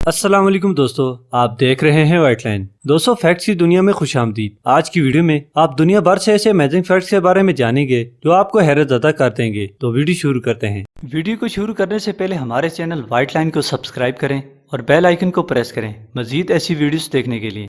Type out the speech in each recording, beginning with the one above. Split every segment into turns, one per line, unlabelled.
अस्सलाम वालेकुम दोस्तों, आप देख रहे हैं व्हाइट लाइन। दोस्तों, फैक्ट्स की दुनिया में खुश आमदीद। आज की वीडियो में आप दुनिया भर से ऐसे अमेजिंग फैक्ट्स के बारे में जानेंगे जो आपको हैरत ज़दा कर देंगे। तो वीडियो शुरू करते हैं। वीडियो को शुरू करने से पहले हमारे चैनल व्हाइट लाइन को सब्सक्राइब करें और बेल आइकन को प्रेस करें मजीद ऐसी वीडियोस देखने के लिए।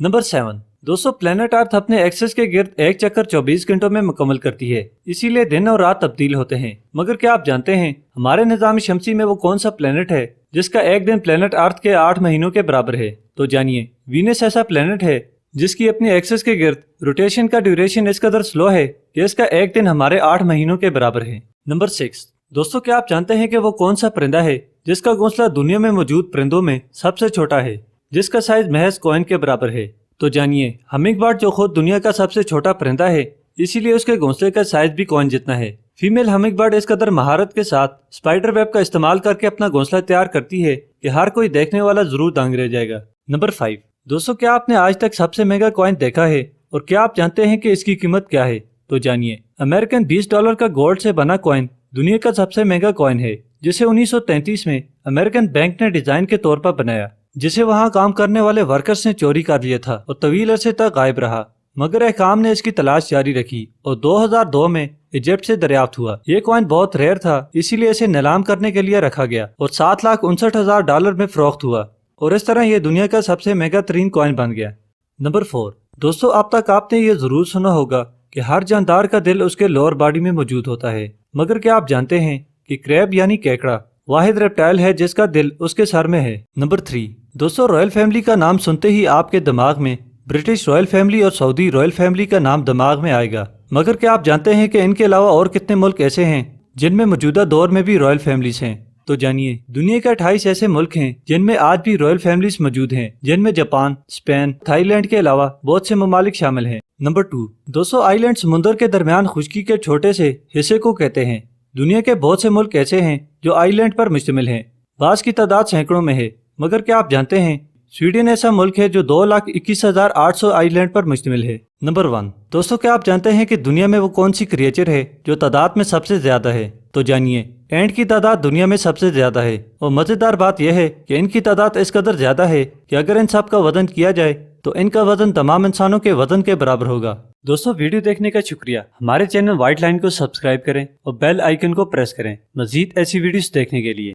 नंबर 7। दोस्तों, प्लेनेट अर्थ अपने एक्सिस के गिर्द एक चक्कर 24 घंटों में मुकम्मल करती है, इसीलिए दिन और रात तब्दील होते हैं। मगर क्या आप जानते हैं हमारे निज़ाम शमसी में वो कौन सा प्लेनेट है जिसका एक दिन प्लेनेट अर्थ के 8 महीनों के बराबर है? तो जानिए, वीनस ऐसा प्लेनेट है जिसकी अपनी एक्सिस के गिर्द रोटेशन का ड्यूरेशन इस कदर स्लो है कि इसका एक दिन हमारे 8 महीनों के बराबर है। नंबर 6। दोस्तों, क्या आप जानते हैं कि वो कौन सा परिंदा है जिसका घोंसला दुनिया में मौजूद परिंदों में सबसे छोटा है, जिसका साइज महज कॉइन के बराबर है? तो जानिए, हमिंगबर्ड जो खुद दुनिया का सबसे छोटा परिंदा है, इसीलिए उसके घोंसले का साइज भी कॉइन जितना है। फीमेल हमिंगबर्ड इस कदर महारत के साथ स्पाइडर वेब का इस्तेमाल करके अपना घोंसला तैयार करती है कि हर कोई देखने वाला जरूर दंग रह जाएगा। नंबर 5। दोस्तों, क्या आपने आज तक सबसे महंगा कॉइन देखा है और क्या आप जानते हैं कि इसकी कीमत क्या है? तो जानिए, अमेरिकन $20 का गोल्ड से बना कॉइन दुनिया का सबसे महंगा कॉइन है, जिसे 1933 में अमेरिकन बैंक ने डिजाइन के तौर पर बनाया, जिसे वहां काम करने वाले वर्कर्स ने चोरी कर लिया था और तवील अरसे तक गायब रहा। मगर अहकाम ने इसकी तलाश जारी रखी और 2002 में इजिप्ट से दरियाफ्त हुआ। ये कॉइन बहुत रेयर था, इसीलिए इसे नीलाम करने के लिए रखा गया और $7,59,000 में फरोख्त हुआ और इस तरह ये दुनिया का सबसे महंगा तरीन कॉइन बन गया। नंबर 4। दोस्तों, अब तक आपने ये जरूर सुना होगा कि हर जानदार का दिल उसके लोअर बॉडी में मौजूद होता है। मगर क्या आप जानते हैं कि क्रैब यानी केकड़ा वाहिद रेप्टाइल है जिसका दिल उसके सर में है? नंबर 3। दोस्तों, रॉयल फैमिली का नाम सुनते ही आपके दिमाग में ब्रिटिश रॉयल फैमिली और सऊदी रॉयल फैमिली का नाम दिमाग में आएगा। मगर क्या आप जानते हैं कि इनके अलावा और कितने मुल्क ऐसे हैं जिनमें मौजूदा दौर में भी रॉयल फैमिलीज हैं? तो जानिए, दुनिया के 28 ऐसे मुल्क हैं जिनमें आज भी रॉयल फैमिलीज मौजूद हैं, जिनमें जापान, स्पेन, थाईलैंड के अलावा बहुत से ममालिक शामिल हैं। नंबर 2। दोस्तों, आइलैंड समुद्र के दरमियान खुश्की के छोटे से हिस्से को कहते हैं। दुनिया के बहुत से मुल्क ऐसे हैं जो आइलैंड पर मुश्तमिल हैं, बास की तादाद सैकड़ों में है। मगर क्या आप जानते हैं स्वीडन ऐसा मुल्क है जो 2,21,800 आइलैंड पर मुश्तमिल है। नंबर 1। दोस्तों, क्या आप जानते हैं कि दुनिया में वो कौन सी क्रिएचर है जो तादाद में सबसे ज्यादा है? तो जानिए, एंट की तादाद दुनिया में सबसे ज्यादा है और मजेदार बात यह है कि इनकी तादाद इस कदर ज्यादा है कि अगर इन सब का वजन किया जाए तो इनका वजन तमाम इंसानों के वजन के बराबर होगा। दोस्तों, वीडियो देखने का शुक्रिया। हमारे चैनल व्हाइट लाइन को सब्सक्राइब करें और बेल आइकन को प्रेस करें मजीद ऐसी वीडियोस देखने के लिए।